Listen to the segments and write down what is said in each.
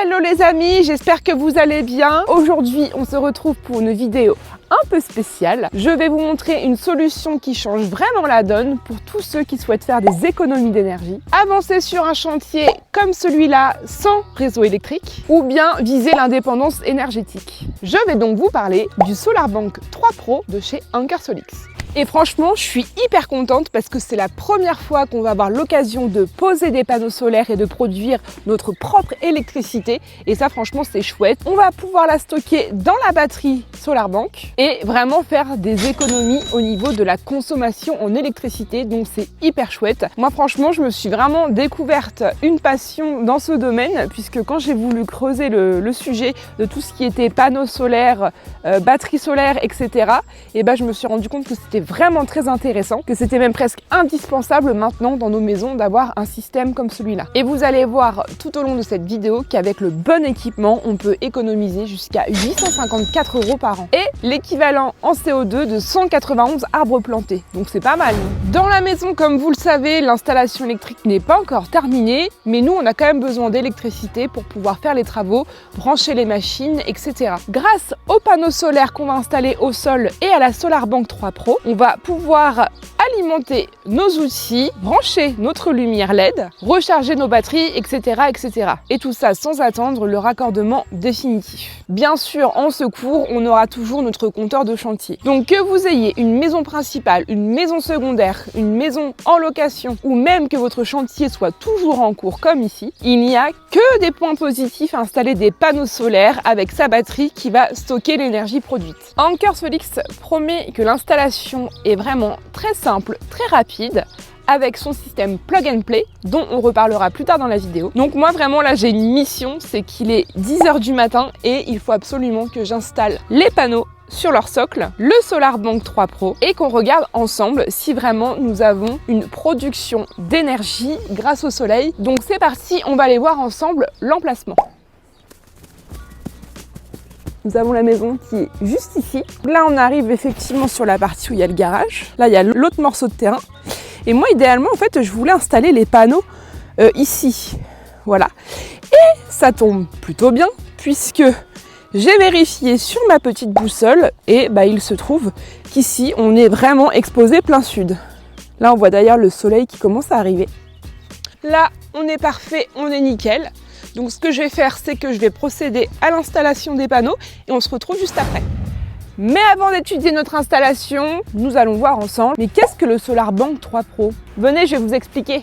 Hello les amis, j'espère que vous allez bien. Aujourd'hui, on se retrouve pour une vidéo un peu spéciale. Je vais vous montrer une solution qui change vraiment la donne pour tous ceux qui souhaitent faire des économies d'énergie, avancer sur un chantier comme celui-là sans réseau électrique ou bien viser l'indépendance énergétique. Je vais donc vous parler du SolarBank 3 Pro de chez Anker Solix. Et franchement, je suis hyper contente parce que c'est la première fois qu'on va avoir l'occasion de poser des panneaux solaires et de produire notre propre électricité. Et ça, franchement, c'est chouette. On va pouvoir la stocker dans la batterie SolarBank et vraiment faire des économies au niveau de la consommation en électricité. Donc, c'est hyper chouette. Moi, franchement, je me suis vraiment découverte une passion dans ce domaine puisque quand j'ai voulu creuser le sujet de tout ce qui était panneaux solaires, batteries solaires, etc., et ben, je me suis rendu compte que c'était vraiment très intéressant, que c'était même presque indispensable maintenant dans nos maisons d'avoir un système comme celui-là. Et vous allez voir tout au long de cette vidéo qu'avec le bon équipement, on peut économiser jusqu'à 854 € par an et l'équivalent en CO2 de 191 arbres plantés. Donc c'est pas mal. Dans la maison, comme vous le savez, l'installation électrique n'est pas encore terminée, mais nous, on a quand même besoin d'électricité pour pouvoir faire les travaux, brancher les machines, etc. Grâce aux panneaux solaires qu'on va installer au sol et à la SolarBank 3 Pro, on va pouvoir alimenter nos outils, brancher notre lumière LED, recharger nos batteries, etc., etc. Et tout ça sans attendre le raccordement définitif. Bien sûr, en secours, on aura toujours notre compteur de chantier. Donc que vous ayez une maison principale, une maison secondaire, une maison en location ou même que votre chantier soit toujours en cours comme ici, il n'y a que des points positifs à installer des panneaux solaires avec sa batterie qui va stocker l'énergie produite. Anker Solix promet que l'installation est vraiment très simple, très rapide, avec son système plug and play, dont on reparlera plus tard dans la vidéo. Donc moi vraiment là j'ai une mission, c'est qu'il est 10 h du matin et il faut absolument que j'installe les panneaux sur leur socle, le SolarBank 3 Pro, et qu'on regarde ensemble si vraiment nous avons une production d'énergie grâce au soleil. Donc c'est parti, on va aller voir ensemble l'emplacement. Nous avons la maison qui est juste ici. Là, on arrive effectivement sur la partie où il y a le garage. Là, il y a l'autre morceau de terrain. Et moi, idéalement, en fait, je voulais installer les panneaux ici. Voilà. Et ça tombe plutôt bien puisque j'ai vérifié sur ma petite boussole et il se trouve qu'ici, on est vraiment exposé plein sud. Là, on voit d'ailleurs le soleil qui commence à arriver. Là, on est parfait, on est nickel. Donc ce que je vais faire, c'est que je vais procéder à l'installation des panneaux et on se retrouve juste après. Mais avant d'étudier notre installation, nous allons voir ensemble, mais qu'est-ce que le SolarBank 3 Pro? Venez, je vais vous expliquer.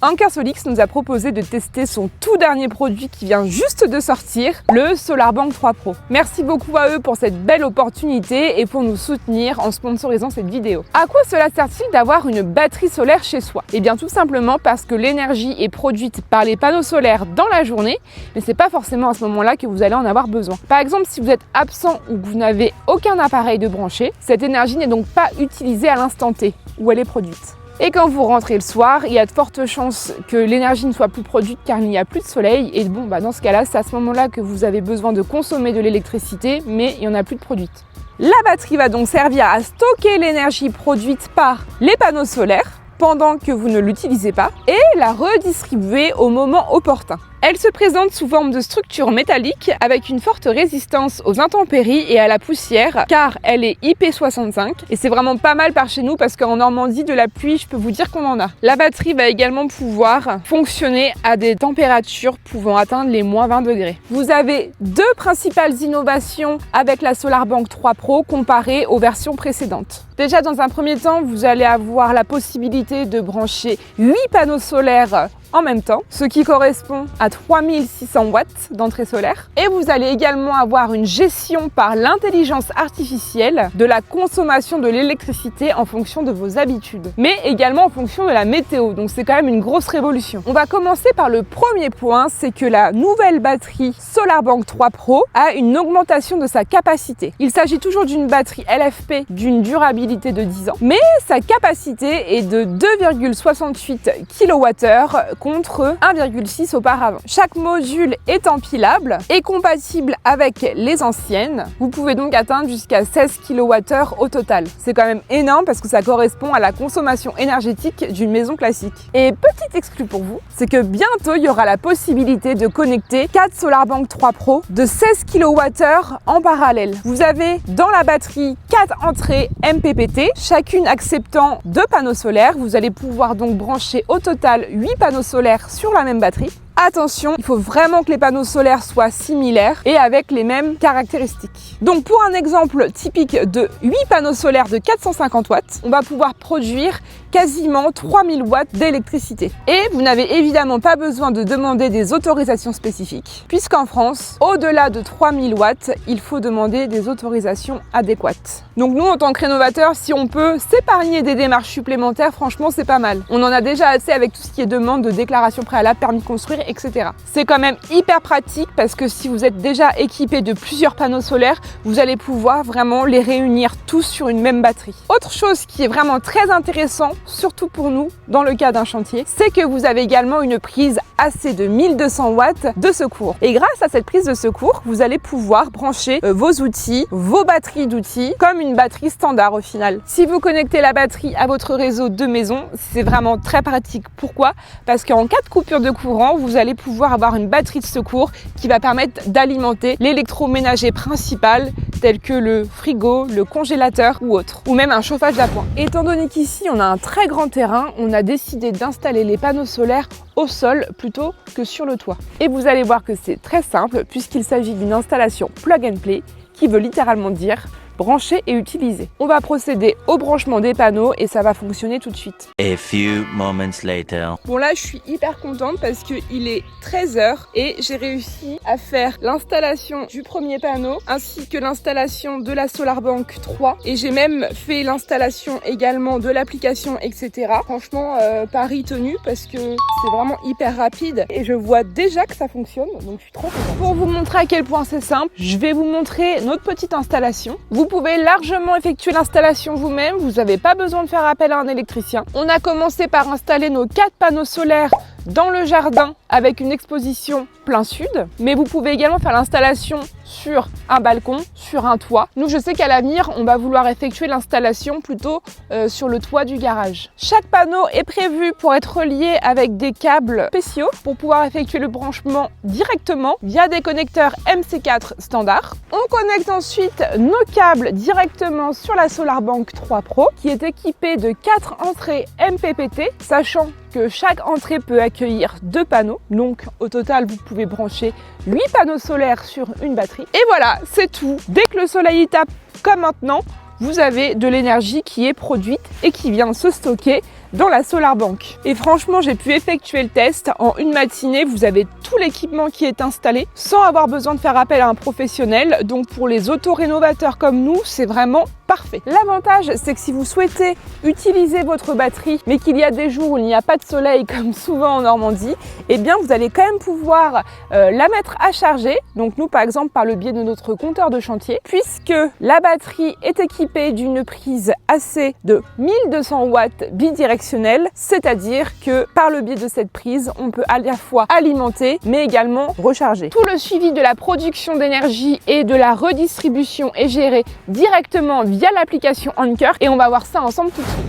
Anker Solix nous a proposé de tester son tout dernier produit qui vient juste de sortir, le SolarBank 3 Pro. Merci beaucoup à eux pour cette belle opportunité et pour nous soutenir en sponsorisant cette vidéo. À quoi cela sert-il d'avoir une batterie solaire chez soi? Eh bien tout simplement parce que l'énergie est produite par les panneaux solaires dans la journée, mais c'est pas forcément à ce moment-là que vous allez en avoir besoin. Par exemple, si vous êtes absent ou que vous n'avez aucun appareil de branché, cette énergie n'est donc pas utilisée à l'instant T où elle est produite. Et quand vous rentrez le soir, il y a de fortes chances que l'énergie ne soit plus produite car il n'y a plus de soleil. Et bon, dans ce cas-là, c'est à ce moment-là que vous avez besoin de consommer de l'électricité, mais il n'y en a plus de produite. La batterie va donc servir à stocker l'énergie produite par les panneaux solaires pendant que vous ne l'utilisez pas et la redistribuer au moment opportun. Elle se présente sous forme de structure métallique avec une forte résistance aux intempéries et à la poussière car elle est IP65 et c'est vraiment pas mal par chez nous parce qu'en Normandie de la pluie, je peux vous dire qu'on en a. La batterie va également pouvoir fonctionner à des températures pouvant atteindre les moins 20 degrés. Vous avez deux principales innovations avec la SolarBank 3 Pro comparée aux versions précédentes. Déjà dans un premier temps, vous allez avoir la possibilité de brancher 8 panneaux solaires en même temps, ce qui correspond à 3600 watts d'entrée solaire. Et vous allez également avoir une gestion par l'intelligence artificielle de la consommation de l'électricité en fonction de vos habitudes, mais également en fonction de la météo. Donc c'est quand même une grosse révolution. On va commencer par le premier point, c'est que la nouvelle batterie SolarBank 3 Pro a une augmentation de sa capacité. Il s'agit toujours d'une batterie LFP d'une durabilité durabilité de 10 ans, mais sa capacité est de 2,68 kWh contre 1,6 auparavant. Chaque module est empilable et compatible avec les anciennes. Vous pouvez donc atteindre jusqu'à 16 kWh au total. C'est quand même énorme parce que ça correspond à la consommation énergétique d'une maison classique. Et petit exclu pour vous, c'est que bientôt il y aura la possibilité de connecter 4 SolarBank 3 Pro de 16 kWh en parallèle. Vous avez dans la batterie 4 entrées MPPT, chacune acceptant 2 panneaux solaires. Vous allez pouvoir donc brancher au total 8 panneaux solaires sur la même batterie. Attention, il faut vraiment que les panneaux solaires soient similaires et avec les mêmes caractéristiques. Donc pour un exemple typique de 8 panneaux solaires de 450 watts, on va pouvoir produire quasiment 3000 watts d'électricité. Et vous n'avez évidemment pas besoin de demander des autorisations spécifiques, puisqu'en France, au-delà de 3000 watts, il faut demander des autorisations adéquates. Donc nous, en tant que rénovateurs, si on peut s'épargner des démarches supplémentaires, franchement, c'est pas mal. On en a déjà assez avec tout ce qui est demande de déclaration préalable, permis de construire, etc. C'est quand même hyper pratique parce que si vous êtes déjà équipé de plusieurs panneaux solaires, vous allez pouvoir vraiment les réunir tous sur une même batterie. Autre chose qui est vraiment très intéressant, surtout pour nous, dans le cas d'un chantier, c'est que vous avez également une prise AC de 1200 watts de secours. Et grâce à cette prise de secours, vous allez pouvoir brancher vos outils, vos batteries d'outils, comme une batterie standard au final. Si vous connectez la batterie à votre réseau de maison, c'est vraiment très pratique. Pourquoi? Parce qu'en cas de coupure de courant, vous allez pouvoir avoir une batterie de secours qui va permettre d'alimenter l'électroménager principal, tel que le frigo, le congélateur ou autre, ou même un chauffage d'appoint. Étant donné qu'ici, on a un très grand terrain, on a décidé d'installer les panneaux solaires au sol plutôt que sur le toit. Et vous allez voir que c'est très simple puisqu'il s'agit d'une installation plug and play qui veut littéralement dire brancher et utiliser. On va procéder au branchement des panneaux et ça va fonctionner tout de suite. A few moments later. Bon là je suis hyper contente parce qu'il est 13h et j'ai réussi à faire l'installation du premier panneau ainsi que l'installation de la SolarBank 3 et j'ai même fait l'installation également de l'application, etc. Franchement pari tenu parce que c'est vraiment hyper rapide et je vois déjà que ça fonctionne, donc je suis trop contente. Pour vous montrer à quel point c'est simple, je vais vous montrer notre petite installation. Vous pouvez largement effectuer l'installation vous-même, vous n'avez pas besoin de faire appel à un électricien. On a commencé par installer nos 4 panneaux solaires dans le jardin avec une exposition plein sud, mais vous pouvez également faire l'installation sur un balcon, sur un toit. Nous, je sais qu'à l'avenir, on va vouloir effectuer l'installation plutôt sur le toit du garage. Chaque panneau est prévu pour être relié avec des câbles spéciaux pour pouvoir effectuer le branchement directement via des connecteurs MC4 standard. On connecte ensuite nos câbles directement sur la SolarBank 3 Pro qui est équipée de 4 entrées MPPT, sachant que chaque entrée peut accueillir 2 panneaux. Donc au total, vous pouvez brancher 8 panneaux solaires sur une batterie. Et voilà, c'est tout. Dès que le soleil tape comme maintenant, vous avez de l'énergie qui est produite et qui vient se stocker dans la SolarBank. Et franchement, j'ai pu effectuer le test. En une matinée, vous avez tout l'équipement qui est installé sans avoir besoin de faire appel à un professionnel. Donc pour les auto-rénovateurs comme nous, c'est vraiment parfait. L'avantage, c'est que si vous souhaitez utiliser votre batterie, mais qu'il y a des jours où il n'y a pas de soleil, comme souvent en Normandie, eh bien vous allez quand même pouvoir la mettre à charger. Donc nous, par exemple, par le biais de notre compteur de chantier, puisque la batterie est équipée d'une prise AC de 1200 watts bidirectionnelle, c'est-à-dire que par le biais de cette prise, on peut à la fois alimenter, mais également recharger. Tout le suivi de la production d'énergie et de la redistribution est géré directement via l'application Anker et on va voir ça ensemble tout de suite.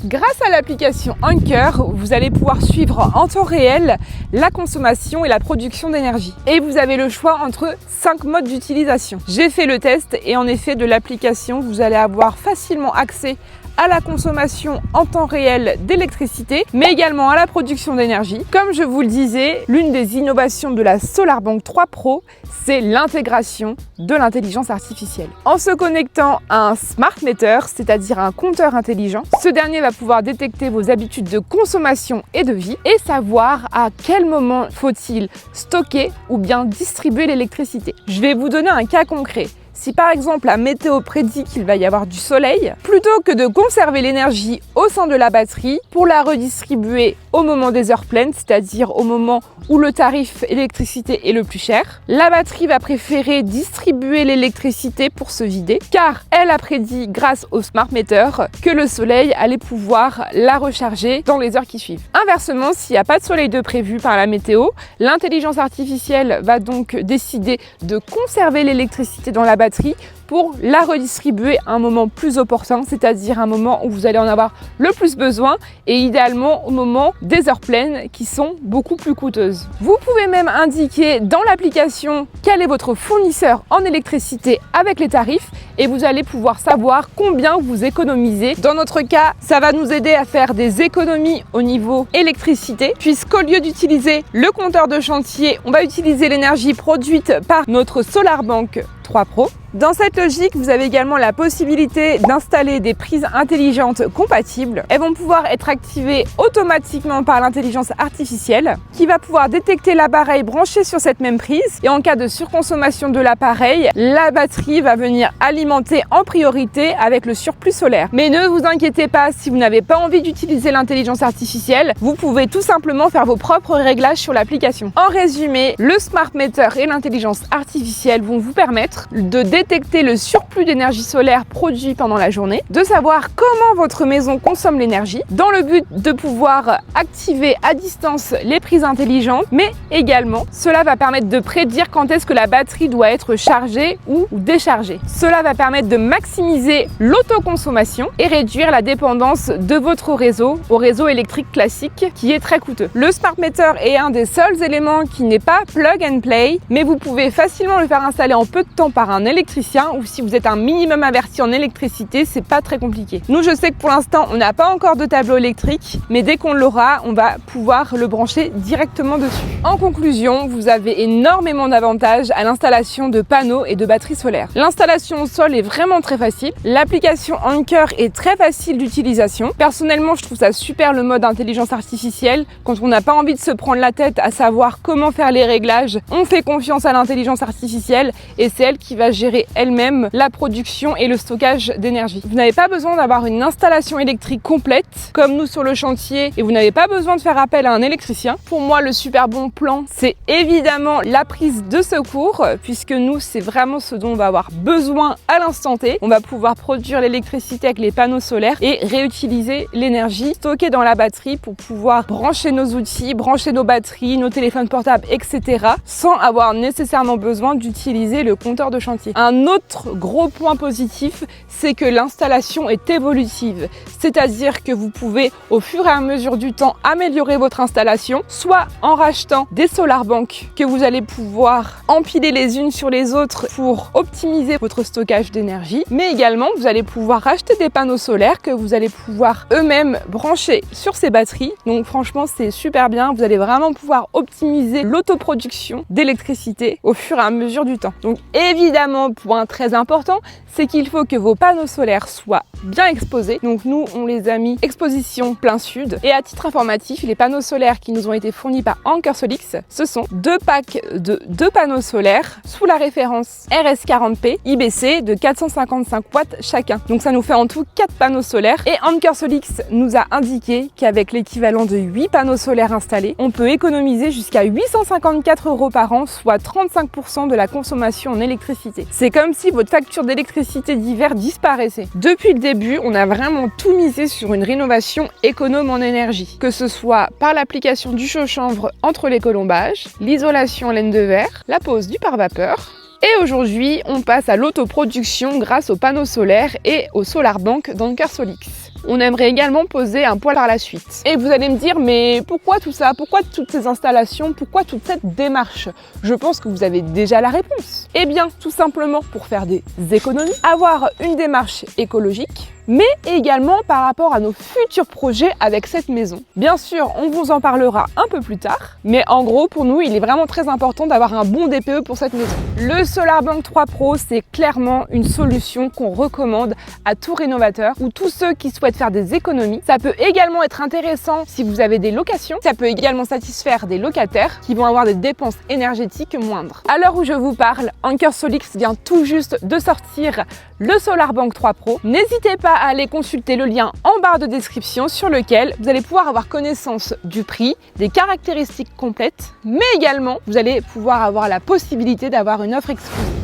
Grâce à l'application Anker, vous allez pouvoir suivre en temps réel la consommation et la production d'énergie. Et vous avez le choix entre 5 modes d'utilisation. J'ai fait le test et en effet de l'application, vous allez avoir facilement accès à la consommation en temps réel d'électricité, mais également à la production d'énergie. Comme je vous le disais, l'une des innovations de la SolarBank 3 Pro, c'est l'intégration de l'intelligence artificielle. En se connectant à un smart meter, c'est-à-dire un compteur intelligent, ce dernier va pouvoir détecter vos habitudes de consommation et de vie et savoir à quel moment faut-il stocker ou bien distribuer l'électricité. Je vais vous donner un cas concret. Si par exemple la météo prédit qu'il va y avoir du soleil, plutôt que de conserver l'énergie au sein de la batterie pour la redistribuer au moment des heures pleines, c'est-à-dire au moment où le tarif électricité est le plus cher. La batterie va préférer distribuer l'électricité pour se vider, car elle a prédit grâce au smart meter que le soleil allait pouvoir la recharger dans les heures qui suivent. Inversement, s'il n'y a pas de soleil de prévu par la météo, l'intelligence artificielle va donc décider de conserver l'électricité dans la batterie pour la redistribuer à un moment plus opportun, c'est-à-dire un moment où vous allez en avoir le plus besoin et idéalement au moment des heures pleines qui sont beaucoup plus coûteuses. Vous pouvez même indiquer dans l'application quel est votre fournisseur en électricité avec les tarifs et vous allez pouvoir savoir combien vous économisez. Dans notre cas, ça va nous aider à faire des économies au niveau électricité, puisqu'au lieu d'utiliser le compteur de chantier, on va utiliser l'énergie produite par notre SolarBank 3 Pro. Dans cette logique, vous avez également la possibilité d'installer des prises intelligentes compatibles. Elles vont pouvoir être activées automatiquement par l'intelligence artificielle qui va pouvoir détecter l'appareil branché sur cette même prise et en cas de surconsommation de l'appareil, la batterie va venir alimenter en priorité avec le surplus solaire. Mais ne vous inquiétez pas, si vous n'avez pas envie d'utiliser l'intelligence artificielle, vous pouvez tout simplement faire vos propres réglages sur l'application. En résumé, le smart meter et l'intelligence artificielle vont vous permettre de détecter le surplus d'énergie solaire produit pendant la journée, de savoir comment votre maison consomme l'énergie, dans le but de pouvoir activer à distance les prises intelligentes, mais également, cela va permettre de prédire quand est-ce que la batterie doit être chargée ou déchargée. Cela va permettre de maximiser l'autoconsommation et réduire la dépendance de votre réseau au réseau électrique classique qui est très coûteux. Le smart meter est un des seuls éléments qui n'est pas plug and play, mais vous pouvez facilement le faire installer en peu de temps par un électricien ou si vous êtes un minimum averti en électricité, c'est pas très compliqué. Nous, je sais que pour l'instant, on n'a pas encore de tableau électrique, mais dès qu'on l'aura, on va pouvoir le brancher directement dessus. En conclusion, vous avez énormément d'avantages à l'installation de panneaux et de batteries solaires. L'installation au sol est vraiment très facile. L'application Anker est très facile d'utilisation. Personnellement, je trouve ça super le mode intelligence artificielle. Quand on n'a pas envie de se prendre la tête à savoir comment faire les réglages, on fait confiance à l'intelligence artificielle et c'est elle qui va gérer elle-même la production et le stockage d'énergie. Vous n'avez pas besoin d'avoir une installation électrique complète comme nous sur le chantier et vous n'avez pas besoin de faire appel à un électricien. Pour moi, le super bon plan, c'est évidemment la prise de secours puisque nous, c'est vraiment ce dont on va avoir besoin à l'instant T. On va pouvoir produire l'électricité avec les panneaux solaires et réutiliser l'énergie stockée dans la batterie pour pouvoir brancher nos outils, brancher nos batteries, nos téléphones portables, etc. sans avoir nécessairement besoin d'utiliser le compteur de chantier. Un autre gros point positif, c'est que l'installation est évolutive. C'est-à-dire que vous pouvez, au fur et à mesure du temps, améliorer votre installation, soit en rachetant des SolarBank que vous allez pouvoir empiler les unes sur les autres pour optimiser votre stockage d'énergie, mais également vous allez pouvoir racheter des panneaux solaires que vous allez pouvoir eux-mêmes brancher sur ces batteries. Donc franchement, c'est super bien. Vous allez vraiment pouvoir optimiser l'autoproduction d'électricité au fur et à mesure du temps. Donc évidemment, point très important, c'est qu'il faut que vos panneaux solaires soient bien exposés. Donc nous, on les a mis exposition plein sud. Et à titre informatif, les panneaux solaires qui nous ont été fournis par Anker Solix, ce sont 2 packs de 2 panneaux solaires sous la référence RS40P IBC de 455 watts chacun. Donc ça nous fait en tout 4 panneaux solaires. Et Anker Solix nous a indiqué qu'avec l'équivalent de 8 panneaux solaires installés, on peut économiser jusqu'à 854 € par an, soit 35% de la consommation en électricité. C'est comme si votre facture d'électricité d'hiver disparaissait. Depuis le début, on a vraiment tout misé sur une rénovation économe en énergie, que ce soit par l'application du chaud-chanvre entre les colombages, l'isolation en laine de verre, la pose du pare-vapeur. Et aujourd'hui, on passe à l'autoproduction grâce aux panneaux solaires et au SolarBank d'Anker Solix. On aimerait également poser un poêle par la suite. Et vous allez me dire, mais pourquoi tout ça? Pourquoi toutes ces installations? Pourquoi toute cette démarche? Je pense que vous avez déjà la réponse. Eh bien, tout simplement pour faire des économies, avoir une démarche écologique, mais également par rapport à nos futurs projets avec cette maison. Bien sûr, on vous en parlera un peu plus tard, mais en gros, pour nous, il est vraiment très important d'avoir un bon DPE pour cette maison. Le SolarBank 3 Pro, c'est clairement une solution qu'on recommande à tout rénovateur ou tous ceux qui souhaitent faire des économies. Ça peut également être intéressant si vous avez des locations. Ça peut également satisfaire des locataires qui vont avoir des dépenses énergétiques moindres. À l'heure où je vous parle, Anker Solix vient tout juste de sortir le SolarBank 3 Pro. N'hésitez pas à aller consulter le lien en barre de description sur lequel vous allez pouvoir avoir connaissance du prix, des caractéristiques complètes, mais également vous allez pouvoir avoir la possibilité d'avoir une offre exclusive.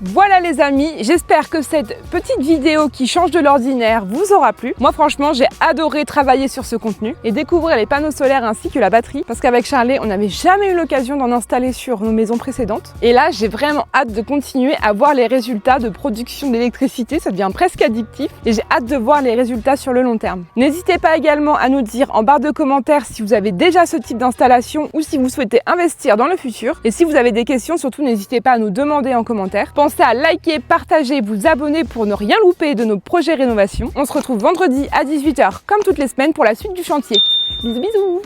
Voilà les amis, j'espère que cette petite vidéo qui change de l'ordinaire vous aura plu. Moi franchement j'ai adoré travailler sur ce contenu et découvrir les panneaux solaires ainsi que la batterie parce qu'avec Charlet on n'avait jamais eu l'occasion d'en installer sur nos maisons précédentes. Et là j'ai vraiment hâte de continuer à voir les résultats de production d'électricité, ça devient presque addictif et j'ai hâte de voir les résultats sur le long terme. N'hésitez pas également à nous dire en barre de commentaires si vous avez déjà ce type d'installation ou si vous souhaitez investir dans le futur. Et si vous avez des questions, surtout n'hésitez pas à nous demander en commentaire. Pensez à liker, partager, vous abonner pour ne rien louper de nos projets rénovation. On se retrouve vendredi à 18 h comme toutes les semaines pour la suite du chantier. Bisous bisous.